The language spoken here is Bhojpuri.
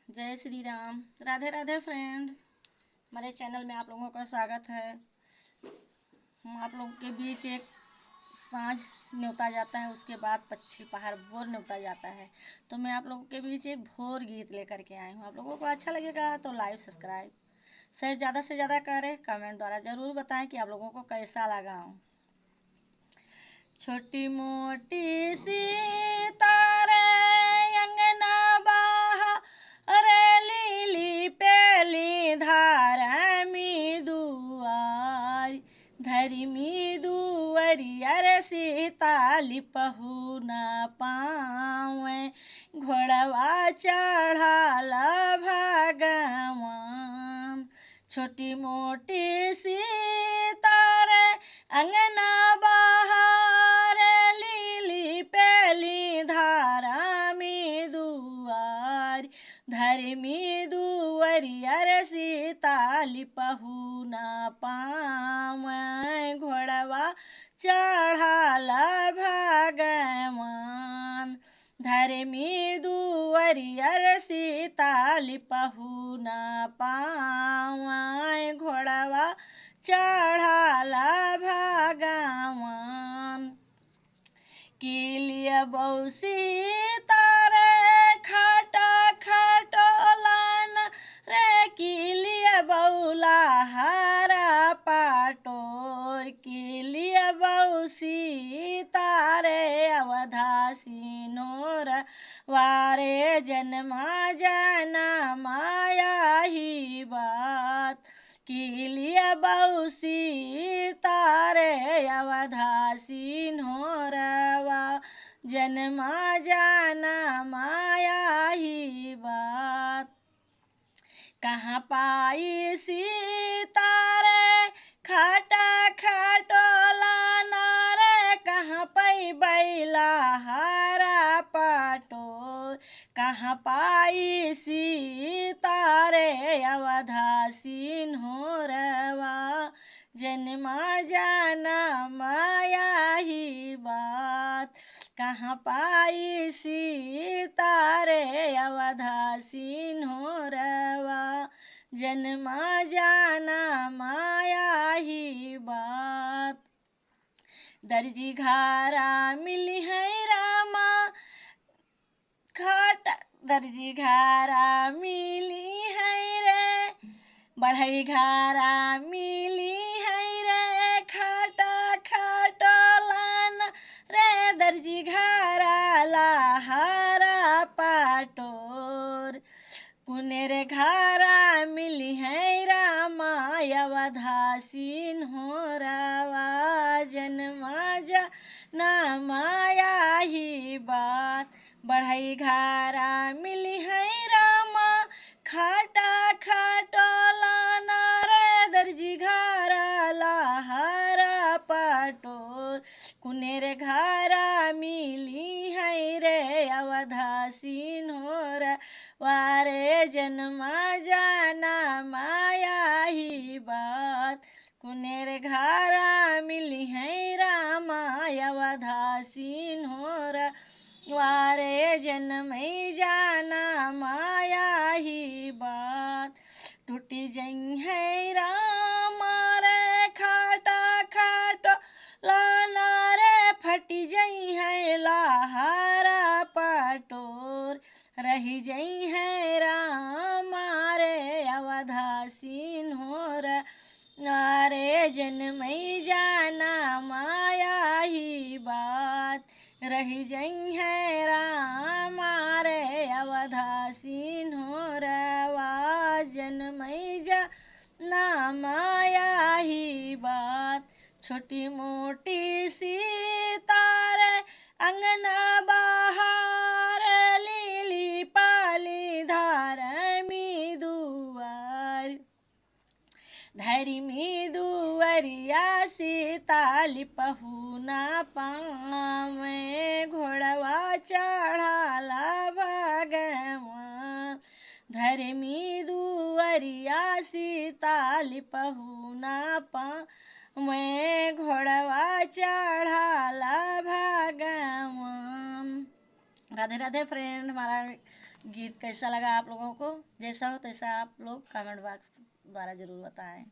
जय श्री राम। राधे राधे फ्रेंड। हमारे चैनल में आप लोगों का स्वागत है। हम आप लोगों के बीच एक सांझ न्योता जाता है, उसके बाद पक्षी पहाड़ भोर न्योता जाता है। तो मैं आप लोगों के बीच एक भोर गीत लेकर के आई हूँ। आप लोगों को अच्छा लगेगा तो लाइक सब्सक्राइब शेयर ज़्यादा से ज़्यादा करें। कमेंट द्वारा ज़रूर बताएं कि आप लोगों को कैसा लगा। छोटी मोटी सी तारे अंगना बाहर लीली पेली धारा मी दुआर धरी मी दुअरियर सीताली पहु न पावे घोड़वा चढ़ाला भगवान। छोटी मोटी सी तारे अंगना बाहर लीली पेली धारा में दुआर धर्मी दुअरियर सीताली पहु न पावे घोड़वा चढ़ाला भगवान। धर्मी दुअरियर सीताली पहु न पावे घोड़वा चढ़ाला भगवान। किलिया बौसी तारे खाटा खटोलन रे किलिया बौला हरा पाटोर किलिया बौसी तारे अवधासी नोर वारे जन्मा जना माया ही बात किलिया बौसी तारे अवधासी नोरवा जन्मा जाना माया ही बात। कहाँ पाई सीतारे खाटा खटोला नारे कहाँ पाई बैला हरा पाटोर कहाँ पाई सीतारे अवधासी नोरवा जन्मा जाना माया ही बात। कहाँ पाई सीतारे अवधासी नोरवा जन्मा जाना माया ही बात। दर्जी घारा मिली है रामा खाटा दर्जी घारा मिली है रे बढ़ई घारा मिली है रे खाटा खटोलन रे दर्जी घारा लहारा पाटोर कुनेर घारा मिली है रामा अवधासी नोरवा जन्मा जाना माया ही बात। बढ़ई घारा मिली है रामा खाटा खटोला नारे दर्जी घारा लहारा पाटोर कुनेर घारा मिली है रे अवधासी नोर वारे जन्मा जाना माया ही बात। कुनेर घारा मिली है रामा अवधासी नोर वारे जन्म जाना माया ही बात। टूटी जई है रामा रे खाटा खाटो लाना रे फटी जई है लहारा पाटोर रही जई है रामा रे अवधासी नोर नारे जन्म जाना माया ही बात। रही जई है रामा रे अवधासी नोरवा जन्म जाना माया ही बात। छोटी मोटी सी तारे अंगना बाहर लीली पाली धार मी दुआर धरी मी दुअरिया सीताली पहु न पावे घोड़वा चढ़ाला भगवान। धरी मी दुअरिया सीताली पहु न पावे घोड़वा चढ़ाला भगवान। राधे राधे फ्रेंड। हमारा गीत कैसा लगा आप लोगों को। जैसा हो तैसा आप लोग कमेंट बॉक्स द्वारा ज़रूर बताएं।